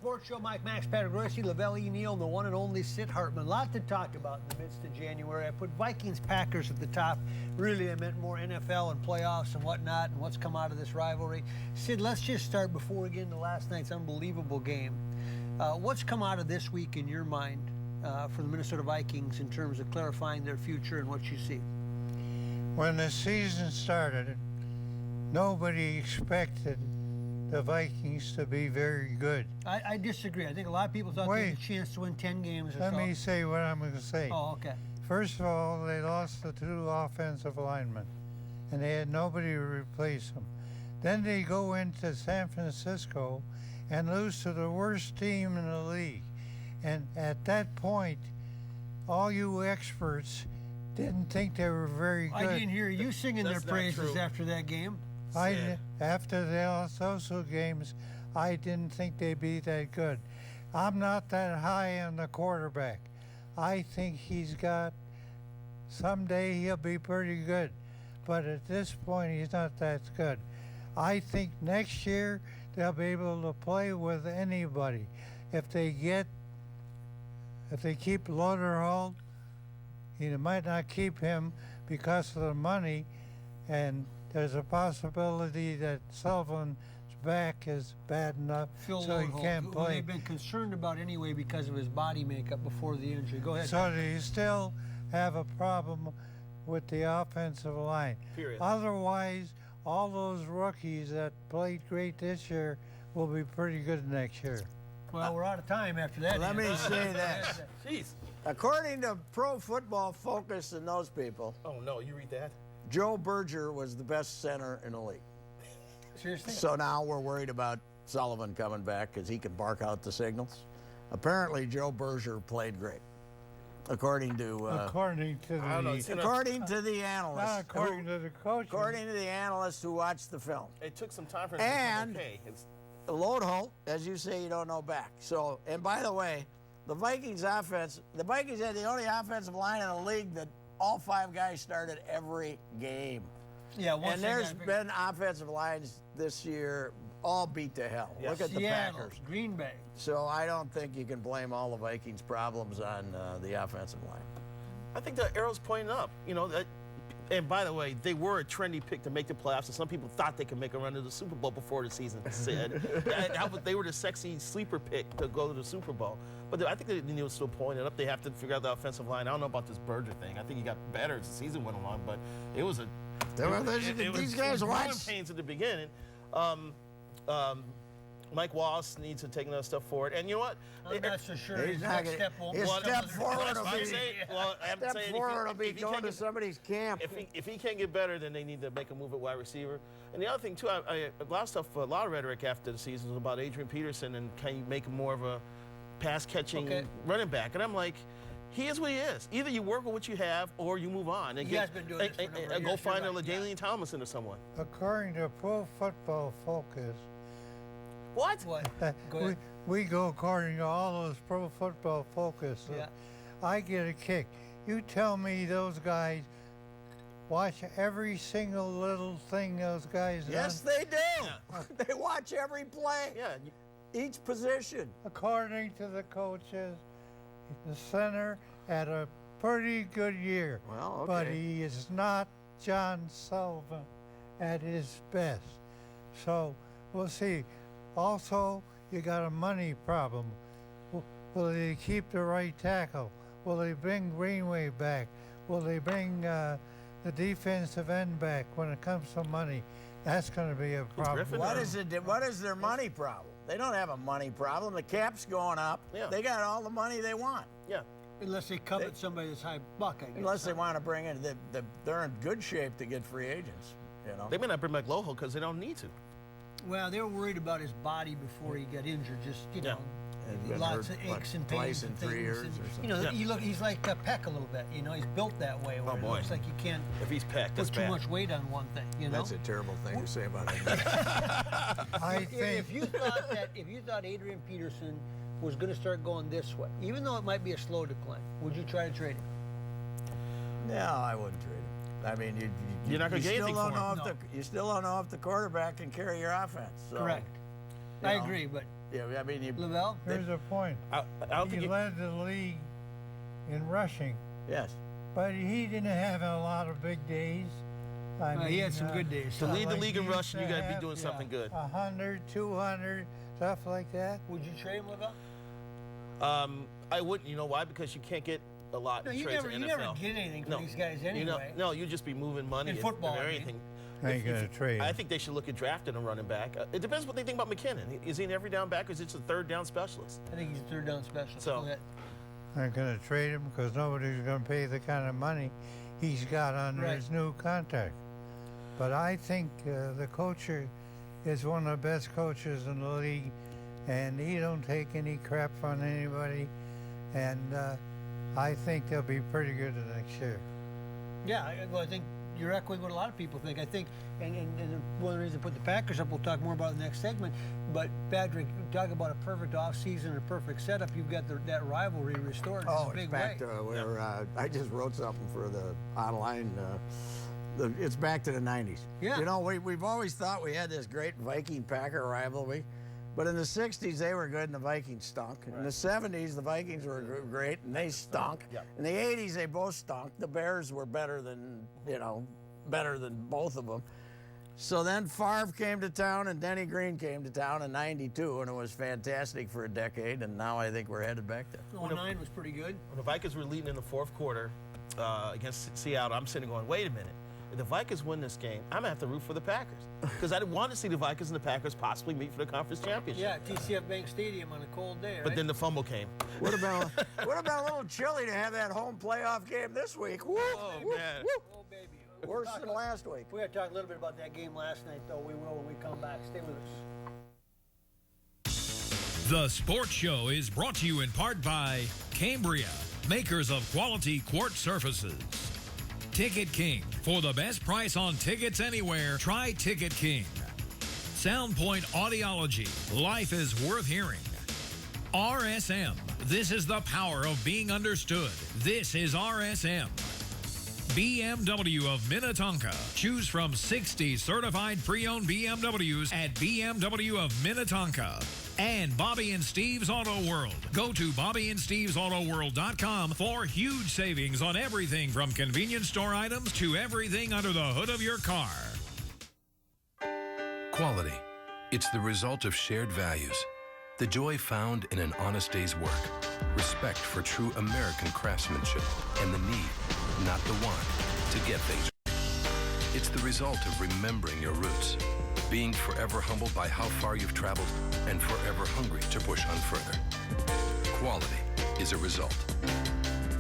Sports Show. Mike Max, Patrick Royce, Lavelle E. Neal, and the one and only Sid Hartman. A lot to talk about in the midst of January. I put Vikings Packers at the top. Really, I meant more NFL and playoffs and whatnot and what's come out of this rivalry. Sid, let's just start before we get into last night's unbelievable game. What's come out of this week in your mind for the Minnesota Vikings in terms of clarifying their future and what you see? When the season started, nobody expected the Vikings to be very good. I disagree. I think a lot of people thought they had a chance to win 10 games or so. Let me say what I'm going to say. Oh, okay. First of all, they lost the 2 offensive linemen, and they had nobody to replace them. Then they go into San Francisco and lose to the worst team in the league. And at that point, all you experts didn't think they were very good. I didn't hear you singing their praises after that game. After they lost those 2 games, I didn't think they'd be that good. I'm not that high on the quarterback. I think someday he'll be pretty good. But at this point, he's not that good. I think next year they'll be able to play with anybody. If they keep Loderhold, you might not keep him because of the money, and there's a possibility that Sullivan's back is bad enough so he can't play. Who they've been concerned about anyway because of his body makeup before the injury. Go ahead. So they still have a problem with the offensive line. Period. Otherwise, all those rookies that played great this year will be pretty good next year. Well, we're out of time after that. Let me say this. Jeez. According to Pro Football Focus and those people, Oh, no, you read that? Joe Berger was the best center in the league. Seriously? So now we're worried about Sullivan coming back because he can bark out the signals. Apparently, Joe Berger played great, according to According to the analysts. not according to the coach. According to the analysts who watched the film. It took some time for him to become okay. Loderholt, as you say, you don't know back. So, and by the way, the Vikings had the only offensive line in the league that all 5 guys started every game. Yeah, and there's been offensive lines this year all beat to hell. Yes. Look at the Seattle, Packers. Green Bay. So I don't think you can blame all the Vikings' problems on the offensive line. I think the arrow's pointing up. And by the way, they were a trendy pick to make the playoffs, and some people thought they could make a run to the Super Bowl before the season said. They were the sexy sleeper pick to go to the Super Boll. But I think they were still pointing up. They have to figure out the offensive line. I don't know about this Berger thing. I think he got better as the season went along, but it was These guys growing pains at the beginning. Mike Wallace needs to take another step forward. And you know what? I'm not so sure He's his not next step won't his be step forward will be going to somebody's camp. If he can't get better, then they need to make a move at wide receiver. And the other thing too, a lot of rhetoric after the season was about Adrian Peterson and can you make him more of a pass-catching running back? And I'm like, he is what he is. Either you work with what you have or you move on and go find a LaDainian Tomlinson or someone. According to Pro Football Focus, What? Go ahead. we go according to all those Pro Football Focus. Yeah. I get a kick. You tell me those guys watch every single little thing those guys Yes, done? they do. Yeah. They watch every play. Yeah. Each position. According to the coaches, the center had a pretty good year. Well, okay. But he is not John Sullivan at his best. So we'll see. Also, you got a money problem. Will they keep the right tackle? Will they bring Greenway back? Will they bring the defensive end back when it comes to money? That's going to be a problem. What is their money problem? They don't have a money problem. The cap's going up. Yeah. They got all the money they want. Yeah. Unless they covet somebody that's high buck, I guess. Unless they want to bring in, they're in good shape to get free agents. They may not bring back Loho because they don't need to. Well, they were worried about his body before he got injured. Just lots of aches and pains in and 3 things. years And, or something. He's like Peck a little bit. He's built that way. Where Oh, boy. It looks like you can't If he's Peck, put that's too bad. much weight on one thing. That's a terrible thing to say about him. I think If you thought Adrian Peterson was going to start going this way, even though it might be a slow decline, would you try to trade him? No, I wouldn't trade him. I mean, You're not going to get anything for him. You still don't know if the quarterback can carry your offense. So, Correct. I agree, but Yeah, I mean, Lavelle? Here's a point. I don't He think led the league in rushing, yes. but he didn't have a lot of big days. He had some good days. to lead the like league in he used rushing, you to got to be have, doing something good. 100, 200, stuff like that. Would you trade him, Lavelle? I wouldn't. You know why? Because you can't get a lot No, in you trades never, in you NFL. never get anything from No. these guys You anyway. know, no, you just be moving money In football, and I mean. anything. Ain't gonna trade. I think they should look at drafting a running back. It depends what they think about McKinnon. Is he an every down back or is he just a third down specialist? I think he's a third down specialist. So- Go ahead. I'm going to trade him because nobody's going to pay the kind of money he's got under Right. his new contract. But I think the coach is one of the best coaches in the league, and he don't take any crap from anybody. And I think they'll be pretty good the next year. Yeah, I think you're echoing what a lot of people think. I think, and one of the reasons I put the Packers up, we'll talk more about in the next segment. But Patrick, talk about a perfect offseason and a perfect setup. You've got that rivalry restored in a It's big back way. to where I just wrote something for the online. It's back to the 90s. Yeah. You know, we've always thought we had this great Viking-Packer rivalry, but in the 60s, they were good and the Vikings stunk. In the 70s, the Vikings were great and they stunk. Yeah. In the 80s, they both stunk. The Bears were better than both of them. So then Favre came to town and Denny Green came to town in 92, and it was fantastic for a decade, and now I think we're headed back there. 09 was pretty good. When the Vikings were leading in the fourth quarter against Seattle, I'm sitting going, wait a minute. If the Vikings win this game, I'm going to have to root for the Packers. Because I want to see the Vikings and the Packers possibly meet for the conference championship. Yeah, TCF Bank Stadium on a cold day, right? But then the fumble came. What about a little chilly to have that home playoff game this week? Woo, woo, man. woo. Oh, baby. Worse than last week. We're going to talk a little bit about that game last night, though. We will when we come back. Stay with us. The Sports Show is brought to you in part by Cambria, makers of quality quartz surfaces. Ticket King. For the best price on tickets anywhere, try Ticket King. Soundpoint Audiology. Life is worth hearing. RSM. This is the power of being understood. This is RSM. BMW of Minnetonka. Choose from 60 certified pre-owned BMWs at BMW of Minnetonka. And Bobby and Steve's Auto World. Go to BobbyandStevesAutoWorld.com for huge savings on everything from convenience store items to everything under the hood of your car. Quality. It's the result of shared values. The joy found in an honest day's work. Respect for true American craftsmanship and the need, not the want, to get things. It's the result of remembering your roots, being forever humbled by how far you've traveled and forever hungry to push on further. Quality is a result.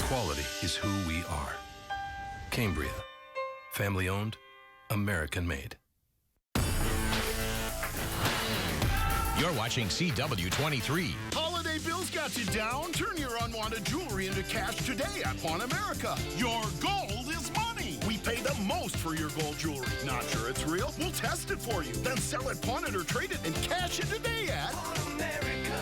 Quality is who we are. Cambria. Family owned, American made. You're watching CW-23. Holiday bills got you down? Turn your unwanted jewelry into cash today at Pawn America. Your gold is money. We pay the most for your gold jewelry. Not sure it's real? We'll test it for you. Then sell it, pawn it, or trade it and cash it today at Pawn America.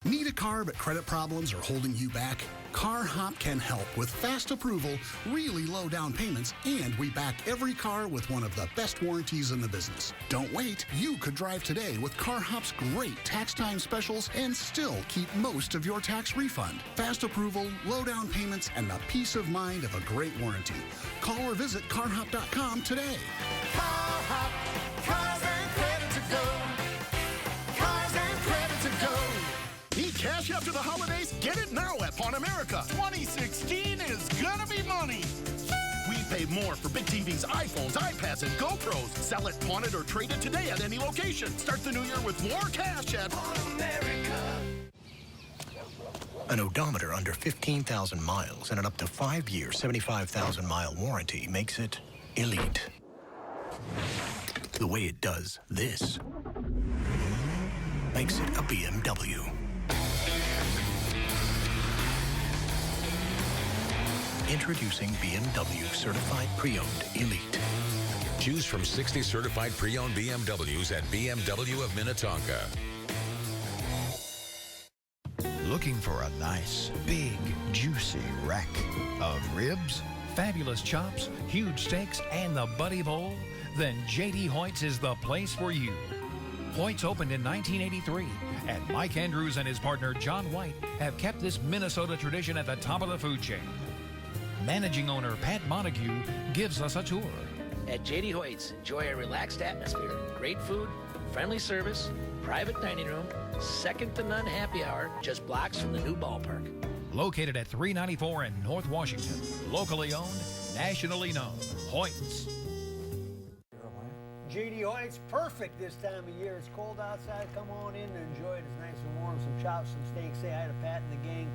Need a car but credit problems are holding you back? CarHop can help with fast approval, really low down payments, and we back every car with one of the best warranties in the business. Don't wait. You could drive today with CarHop's great tax time specials and still keep most of your tax refund. Fast approval, low down payments, and the peace of mind of a great warranty. Call or visit carhop.com today. CarHop, cars and credit to go. Cars and credit to go. Need cash after the holidays? Get it now at Pawn America. 2016 is gonna be money. We pay more for big TVs, iPhones, iPads, and GoPros. Sell it, pawn it, or trade it today at any location. Start the new year with more cash at Pawn America. An odometer under 15,000 miles and an up to 5-year, 75,000-mile warranty makes it elite. The way it does this makes it a BMW. Introducing BMW Certified Pre-Owned Elite. Choose from 60 certified pre-owned BMWs at BMW of Minnetonka. Looking for a nice, big, juicy rack of ribs, fabulous chops, huge steaks, and the Buddy Bowl? Then J.D. Hoyt's is the place for you. Hoyt's opened in 1983, and Mike Andrews and his partner John White have kept this Minnesota tradition at the top of the food chain. Managing owner Pat Montague gives us a tour. At JD Hoyt's, enjoy a relaxed atmosphere, great food, friendly service, private dining room, second to none happy hour, just blocks from the new ballpark. Located at 394 in North Washington. Locally owned, nationally known. Hoyt's. JD Hoyt's perfect this time of year. It's cold outside. Come on in and enjoy it. It's nice and warm. Some chops, some steaks. Say hi to Pat and the gang.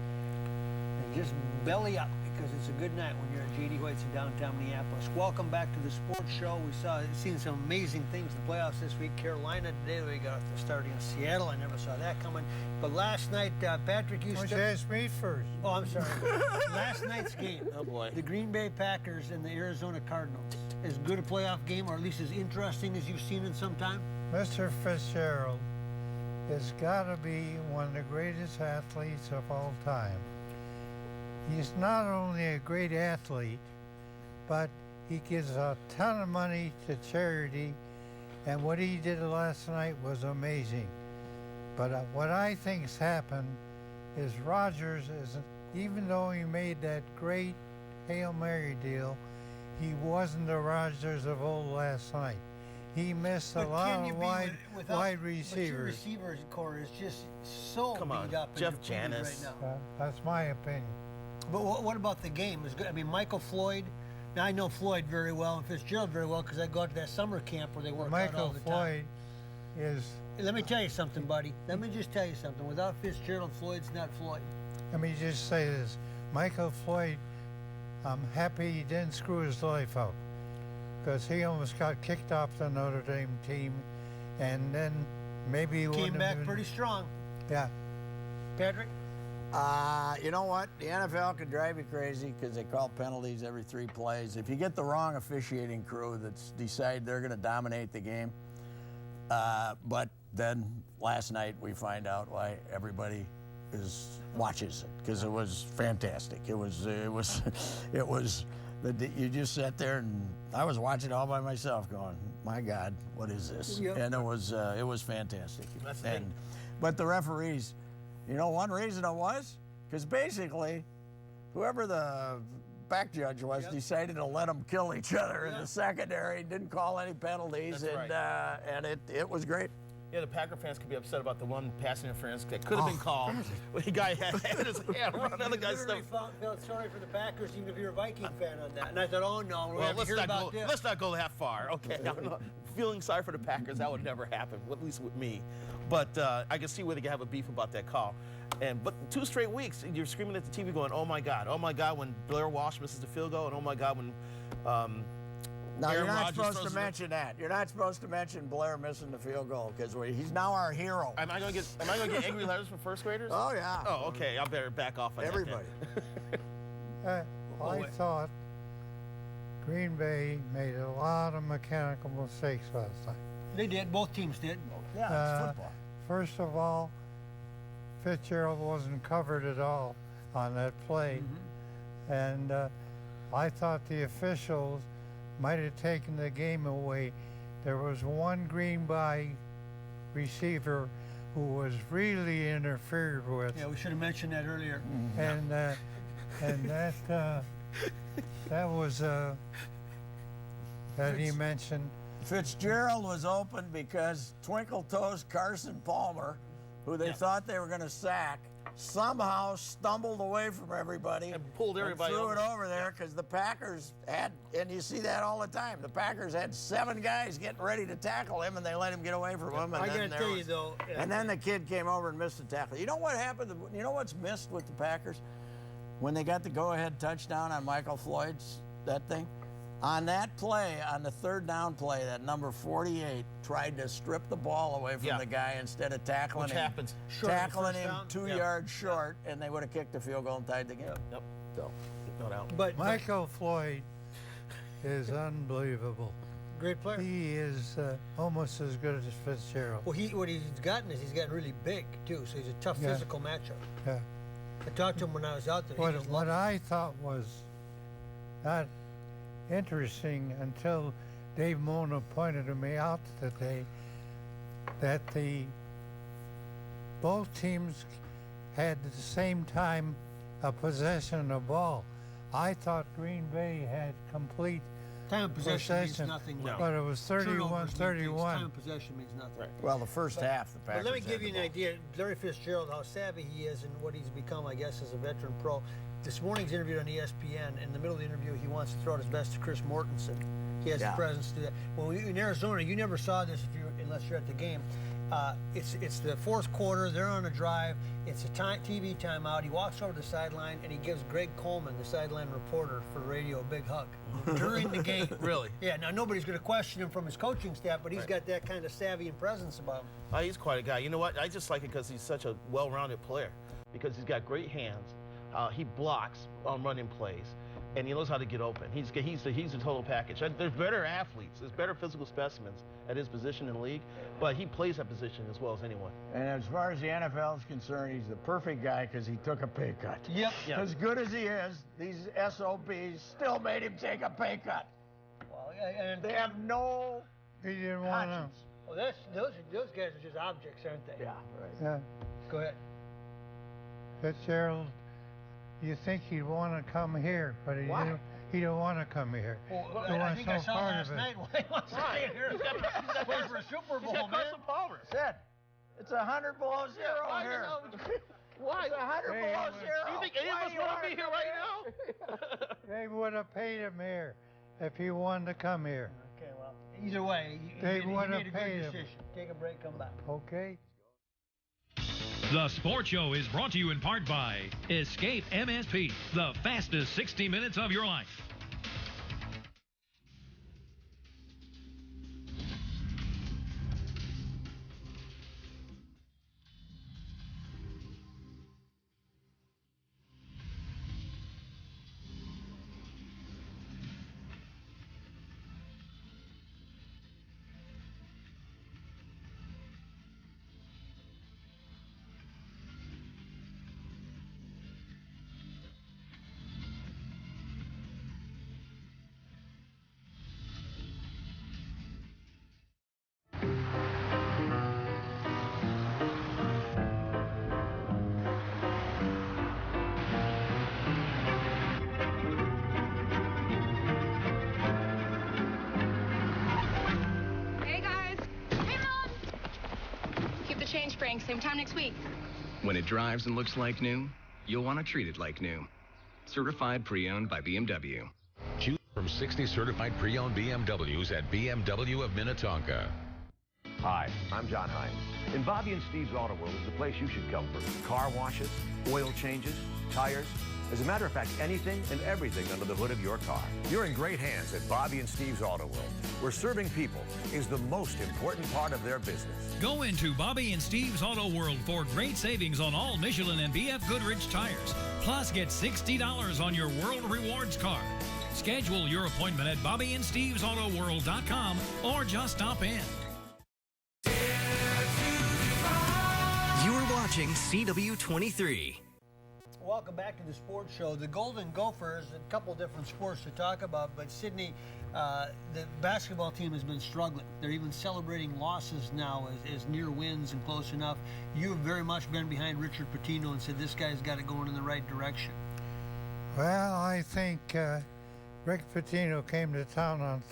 And just belly up, because it's a good night when you're at JD Hoyt's in downtown Minneapolis. Welcome back to the sports show. We've seen some amazing things in the playoffs this week. Carolina today, we got the start against Seattle. I never saw that coming. But last night, Patrick, you Why ask me first? Oh, I'm sorry. Last night's game. Oh boy. The Green Bay Packers and the Arizona Cardinals. As good a playoff game, or at least as interesting as you've seen in some time? Mr. Fitzgerald has got to be one of the greatest athletes of all time. He's not only a great athlete, but he gives a ton of money to charity, and what he did last night was amazing. But what I think's happened is Rodgers is, even though he made that great Hail Mary deal, he wasn't the Rodgers of old last night. He missed a lot of wide receivers. But your receivers core is just so beat up. Jeff and depleted Janis. right now. That's my opinion. But what about the game? It was good. I mean, Michael Floyd. Now I know Floyd very well and Fitzgerald very well because I go to that summer camp where they work out all the time. Michael Floyd is. Let me tell you something, buddy. Let me just tell you something. Without Fitzgerald, Floyd's not Floyd. Let me just say this. Michael Floyd, I'm happy he didn't screw his life up, because he almost got kicked off the Notre Dame team, and then maybe he Came back pretty strong. Yeah. Patrick? You know what? The NFL could drive you crazy because they call penalties every 3 plays. If you get the wrong officiating crew that's decide they're going to dominate the game, but then last night we find out why everybody watches it, because it was fantastic. It was you just sat there, and I was watching all by myself going, my God, what is this? Yep. And it was fantastic. But the referees, you know, one reason it was because basically whoever the back judge was decided to let them kill each other in the secondary, didn't call any penalties, and it was great. Yeah, the Packer fans could be upset about the one pass interference that could have been called. When the guy had his hand around the other guy's stuff. Felt sorry for the Packers, even if you're a Viking fan on that. And I thought, oh no, well, let's not go that far. Okay, I'm not feeling sorry for the Packers. That would never happen, at least with me. But I can see where they can have a beef about that call. But 2 straight weeks, you're screaming at the TV going, oh my God, when Blair Walsh misses the field goal, and oh my God, when No, Aaron you're not Rodgers supposed to mention that. You're not supposed to mention Blair missing the field goal because he's now our hero. Am I going to get angry letters from first graders? Oh yeah. Oh, okay. I better back off on everybody. I thought Green Bay made a lot of mechanical mistakes last night. They did. Both teams did. Yeah, it's football. First of all, Fitzgerald wasn't covered at all on that play. And I thought the officials might have taken the game away. There was one Green Bay receiver who was really interfered with. Yeah, we should have mentioned that earlier. And that was that he mentioned. Fitzgerald was open because Twinkle Toes Carson Palmer, who they thought they were going to sack, somehow stumbled away from everybody and pulled everybody threw it over there because the Packers had, and you see that all the time, the Packers had 7 guys getting ready to tackle him, and they let him get away from him. And I got to tell you, though. And then the kid came over and missed the tackle. You know what happened? You know what's missed with the Packers? When they got the go-ahead touchdown on Michael Floyd's, that thing, on that play, on the 3rd down play, that number 48 tried to strip the ball away from the guy instead of tackling Which him. happens. Tackling him 2 yards short, and they would have kicked the field goal and tied the game. Yep. So, no doubt. But Michael Floyd is unbelievable. Great player. He is almost as good as Fitzgerald. Well, what he's gotten is he's gotten really big, too, so he's a tough physical matchup. Yeah. I talked to him when I was out there. What I thought was not interesting until Dave Mona pointed me out today, that both teams had the same time of possession of the ball. I thought Green Bay had complete Time of possession means nothing. but it was 31-31. Time of possession means nothing. Right. Well, the first half, the Packers. But let me give had you the an ball. idea, Larry Fitzgerald, how savvy he is and what he's become, I guess, as a veteran pro. This morning's interview on ESPN, in the middle of the interview, he wants to throw out his best to Chris Mortensen. He has the presence to do that. Well, in Arizona, you never saw this unless you're at the game. It's the fourth quarter. They're on a drive. It's a TV timeout. He walks over to the sideline and he gives Greg Coleman, the sideline reporter for radio, a big hug during the game. Really? Yeah. Now nobody's going to question him from his coaching staff, but he's got that kind of savvy and presence about him. He's quite a guy. You know what? I just like it because he's such a well-rounded player. Because he's got great hands. He blocks on running plays. And he knows how to get open. He's the total package. There's better athletes. There's better physical specimens at his position in the league, but he plays that position as well as anyone. And as far as the NFL is concerned, he's the perfect guy because he took a pay cut. Yep. As good as he is, these SOBs still made him take a pay cut. Well, and They have no He didn't want to. conscience. well, those guys are just objects, aren't they? Yeah, right. Yeah. Go ahead. Fitzgerald, you think he'd want to come here, but he Why? didn't. He don't want to come here. Well, He I wants think I no saw part last of it. night why he wants to stay here. He's got play for a Super Bowl, He's got man. Carson Palmer. Said, it's 100 below zero Why here. Why? It's 100 Hey, below zero. Do you think any of Why us do you want wanna to be here come right now? They would have paid him here if he wanted to come here. Okay, well, either way, They he would made have a paid good him. decision. Take a break, come back. Okay. The Sports Show is brought to you in part by Escape MSP, the fastest 60 minutes of your life. Change spring, same time next week. When it drives and looks like new, you'll want to treat it like new. Certified pre-owned by BMW. Choose from 60 certified pre-owned BMWs at BMW of Minnetonka. Hi, I'm John Hines. And Bobby and Steve's Auto World is the place you should come for car washes, oil changes, tires. As a matter of fact, anything and everything under the hood of your car. You're in great hands at Bobby and Steve's Auto World, where serving people is the most important part of their business. Go into Bobby and Steve's Auto World for great savings on all Michelin and BF Goodrich tires. Plus, get $60 on your World Rewards card. Schedule your appointment at BobbyandStevesAutoWorld.com or just stop in. You're watching CW-23. Welcome back to the sports show. The Golden Gophers, a couple different sports to talk about, but Sydney, the basketball team has been struggling. They're even celebrating losses now as near wins and close enough. You've very much been behind Richard Pitino and said this guy's got it going in the right direction. Well, I think Rick Pitino came to town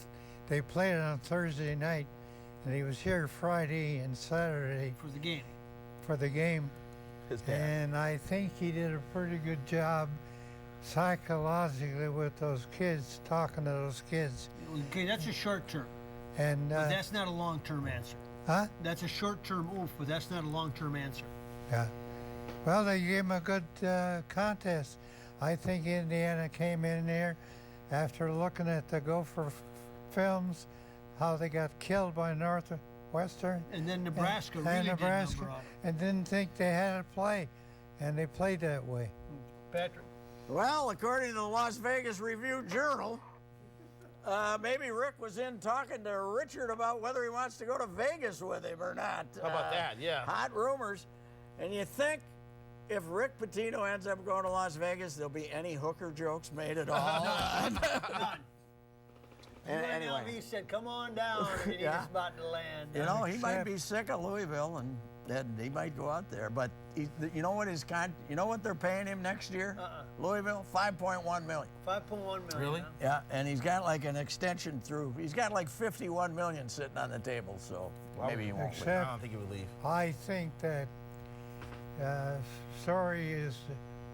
they played it on Thursday night, and he was here Friday and Saturday. For the game. For the game. His dad. And I think he did a pretty good job psychologically with those kids, talking to those kids. Okay, that's a short term. And but that's not a long-term answer. Huh? That's a short-term oof, but that's not a long-term answer. Yeah. Well, they gave him a good contest. I think Indiana came in there after looking at the Gopher films, how they got killed by Northwestern. And then Nebraska and really Nebraska, did number on. and didn't think they had to play, and they played that way. Patrick? Well, according to the Las Vegas Review-Journal, maybe Rick was in talking to Richard about whether he wants to go to Vegas with him or not. How about that? Yeah. Hot rumors. And you think if Rick Pitino ends up going to Las Vegas, there'll be any hooker jokes made at all? None. Anyway. He said, "Come on down," and he's Yeah. about to land. You know, he might be sick of Louisville, and he might go out there. But you know what you know what they're paying him next year? Louisville, $5.1 million. 5.1 million. Really? Huh? Yeah, and he's got like an extension through. He's got like $51 million sitting on the table, so maybe he won't. I Except don't think he would leave. I think that story is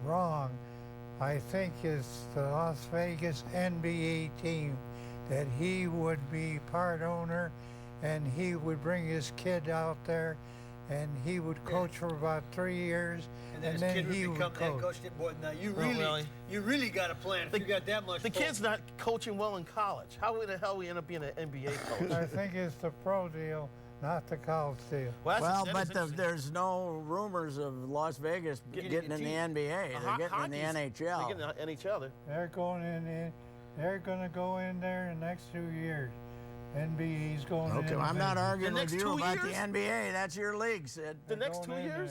wrong. I think it's the Las Vegas NBA team that he would be part owner, and he would bring his kid out there, and he would coach for about 3 years, And then his kid he would would become head coach. coach. Boy, now really? you really got a plan if you got that much. The pull. kid's not coaching well in college. How in the hell we end up being an NBA coach? I think it's the pro deal, not the college deal. Well, but there's no rumors of Las Vegas getting in the NBA. They're getting in the NHL. They're getting in the NHL. They're going in. They're going to go in there in the next 2 years. NBA's going in. Okay, well, I'm not arguing The with next you 2 about the years? NBA. That's your league, Sid. The next 2 going in years?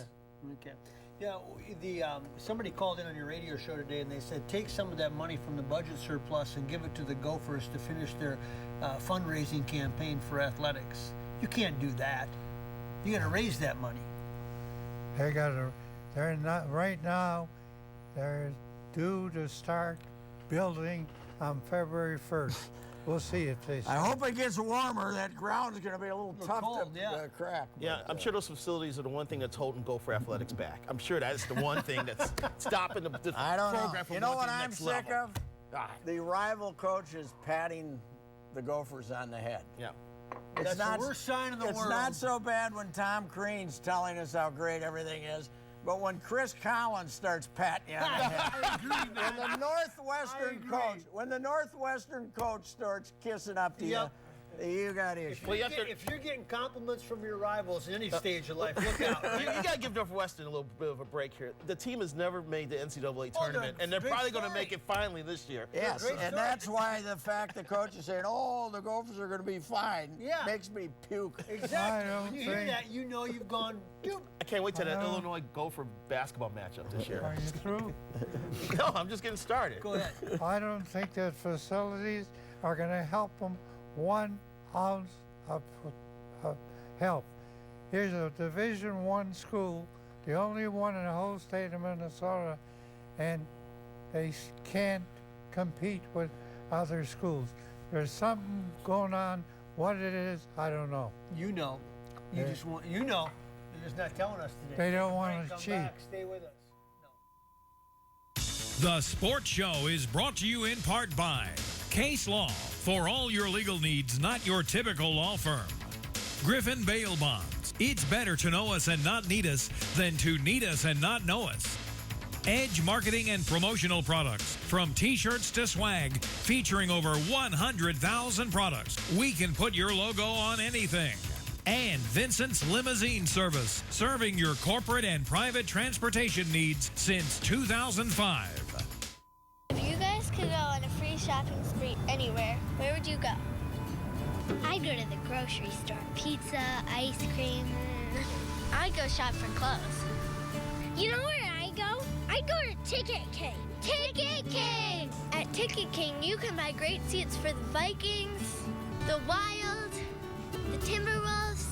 Okay. Yeah, somebody called in on your radio show today, and they said take some of that money from the budget surplus and give it to the Gophers to finish their fundraising campaign for athletics. You can't do that. You got to raise that money. They're not right now. They're due to start building on February 1st. We'll see if they. I hope it gets warmer. That ground is going to be a little tough cold, to crack. Yeah, I'm sure those facilities are the one thing that's holding Gopher athletics back. I'm sure that's the one thing that's stopping the I don't program know. from You know going what to the I'm next sick level. of? The rival coach is patting the Gophers on the head. Yeah. That's the worst sign in the It's world. not so bad when Tom Crean's telling us how great everything is, but when Chris Collins starts patting you on the head. I agree, man. When the Northwestern coach starts kissing up to Yep. you got issues. If you're getting compliments from your rivals in any stage of life, look out. You got to give Northwestern a little bit of a break here. The team has never made the NCAA Oh, tournament, and they're great probably going to story. make it finally this year. Yes, Great and story. that's why the fact the coach is saying, "Oh, the Gophers are going to be fine," makes me puke. Exactly. When you hear that, you know you've gone. I can't wait till that Illinois Gopher basketball matchup this year. Are you through? No, I'm just getting started. Go ahead. I don't think that facilities are going to help them 1 ounce of help. Here's a Division I school, the only one in the whole state of Minnesota, and they can't compete with other schools. There's something going on. What it is, I don't know. You know. You're just not telling us today. They don't want Frank, to come cheat. back, stay with us. The Sports Show is brought to you in part by Case Law. For all your legal needs, not your typical law firm. Griffin Bail Bonds. It's better to know us and not need us than to need us and not know us. Edge Marketing and Promotional Products. From T-shirts to swag, featuring over 100,000 products. We can put your logo on anything. And Vincent's Limousine Service, serving your corporate and private transportation needs since 2005. If you guys could go on a free shopping spree anywhere, where would you go? I'd go to the grocery store. Pizza, ice cream. I'd go shop for clothes. You know where I go? I'd go to Ticket King. Ticket King! At Ticket King, you can buy great seats for the Vikings, the Wild, the Timberwolves,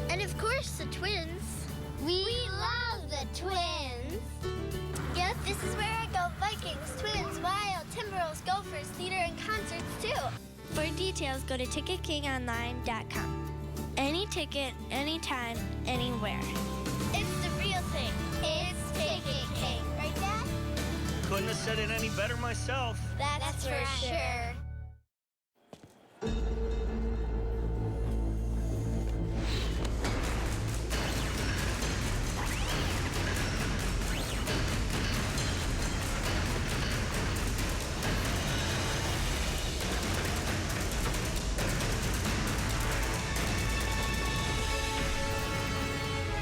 and of course the Twins. We love the Twins. Yep, this is where I go. Vikings, Twins, Wild, Timberwolves, Gophers, theater, and concerts too. For details, go to ticketkingonline.com. Any ticket, anytime, anywhere. It's the real thing. It's Ticket King. Right, Dad? Couldn't have said it any better myself. That's for sure.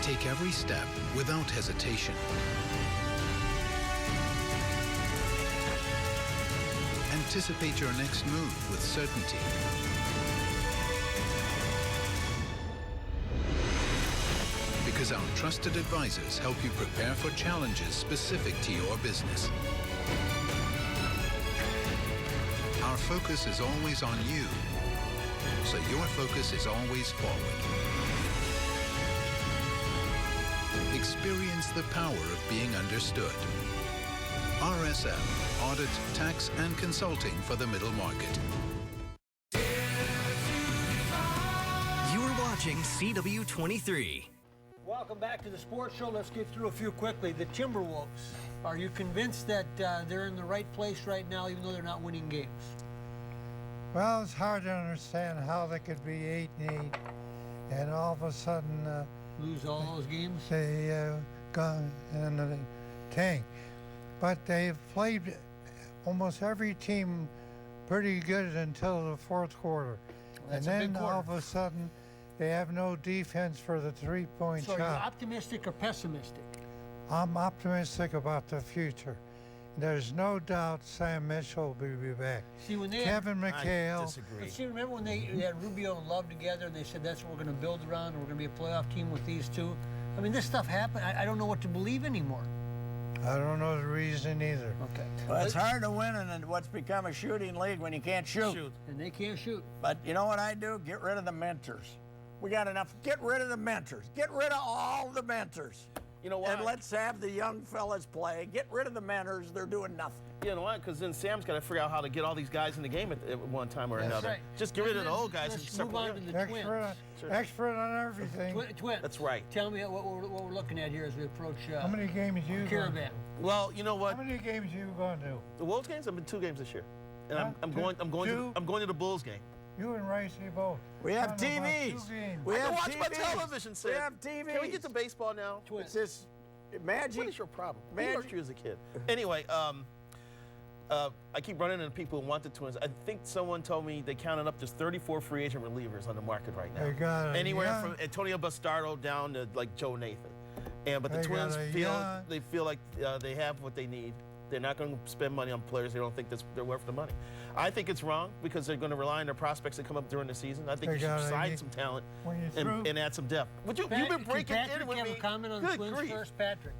Take every step without hesitation. Anticipate your next move with certainty. Because our trusted advisors help you prepare for challenges specific to your business. Our focus is always on you so your focus is always forward. Experience the power of being understood. RSM, audit, tax, and consulting for the middle market. You're watching CW-23. Welcome back to the sports show. Let's get through a few quickly. The Timberwolves. Are you convinced that they're in the right place right now, even though they're not winning games? Well, it's hard to understand how they could be 8-8 and all of a sudden lose all those games. They gone in the tank, but they've played almost every team pretty good until the fourth quarter, That's and a big then quarter. all of a sudden they have no defense for the three-point So are shot. you optimistic or pessimistic? I'm optimistic about the future. There's no doubt Sam Mitchell will be back. See, when they Kevin McHale. But see, remember when they had Rubio and Love together and they said that's what we're going to build around and we're going to be a playoff team with these two? I mean, this stuff happened. I don't know what to believe anymore. I don't know the reason either. Okay. Well, it's hard to win in what's become a shooting league when you can't shoot. And they can't shoot. But you know what I do? Get rid of the mentors. We got enough. Get rid of the mentors. Get rid of all the mentors. You know what? And let's have the young fellas play. Get rid of the mentors. They're doing nothing. You know what? Because then Sam's got to figure out how to get all these guys in the game at one time or That's another. right. Just get rid of the old guys and Let's start move on to playing. the Twins. Expert on everything. Twins. That's right. Tell me what we're looking at here as we approach How many games you Caravan. Well, you know what? How many games you going to? The Wolves games? I've been 2 games this year, and Huh? I'm going to the Bulls game. You and Ricey both. We have Talking about TVs. 2 games. We I have can watch my TVs. television set. We have TVs. Can we get to baseball now? It's this magic. What is your problem? Who Magic. hurt you as a kid? Anyway, I keep running into people who want the Twins. I think someone told me they counted up just 34 free agent relievers on the market right now. They got a Anywhere young- from Antonio Bastardo down to like Joe Nathan. But the They Twins got a feel like they have what they need. They're not going to spend money on players they don't think they're worth the money. I think it's wrong because they're going to rely on their prospects that come up during the season. I think They you should got a- sign some talent When you through- and add some depth. You've been Can breaking Patrick in with have me. a comment on the Good Twins grief. first, Patrick?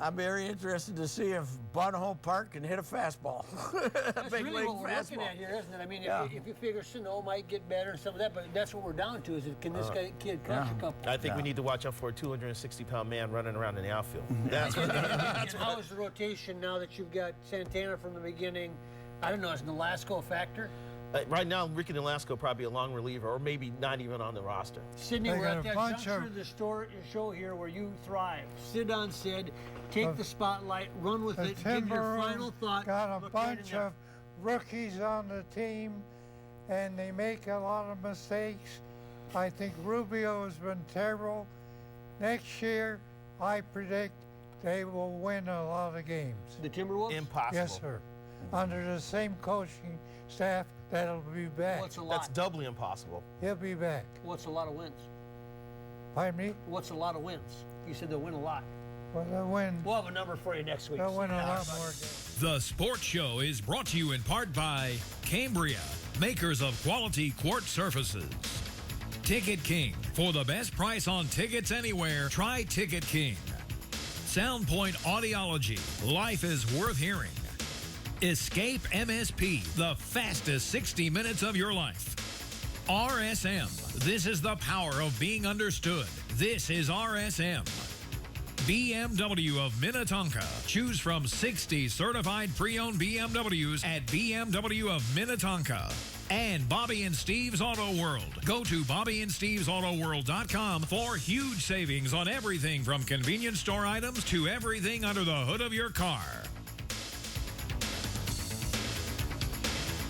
I'm very interested to see if Bunhole Park can hit a fastball. That's Big really league what we're looking fastball. at here, isn't it? I mean, Yeah. if you figure Sano might get better and some of that, but that's what we're down to is can this kid catch a couple? I think we need to watch out for a 260-pound man running around in the outfield. That's what And how is the rotation now that you've got Santana from the beginning? I don't know, is Nolasco a factor? Right now, Ricky Nolasco probably a long reliever, or maybe not even on the roster. Sydney, They we're got at a that bunch juncture of- of the show here where you thrive. Sit on Sid, take Of- the spotlight, run with The it, give your Timberwolves final thought. got a look right in bunch there. of rookies on the team, and they make a lot of mistakes. I think Rubio has been terrible. Next year, I predict they will win a lot of games. The Timberwolves? Impossible. Yes, sir. Under the same coaching staff, that'll be back. What's a lot? That's doubly impossible. He'll be back. What's a lot of wins? Pardon me? What's a lot of wins? You said they'll win a lot. Well, they'll win. We'll have a number for you next week. They'll win a Yeah, lot buddy. more games. The Sports Show is brought to you in part by Cambria, makers of quality quartz surfaces. Ticket King. For the best price on tickets anywhere, try Ticket King. Soundpoint Audiology. Life is worth hearing. Escape MSP. The fastest 60 minutes of your life. RSM. This is the power of being understood. This is RSM. BMW of Minnetonka. Choose from 60 certified pre-owned BMWs at BMW of Minnetonka. And Bobby and Steve's Auto World. Go to BobbyandSteve'sAutoWorld.com for huge savings on everything from convenience store items to everything under the hood of your car.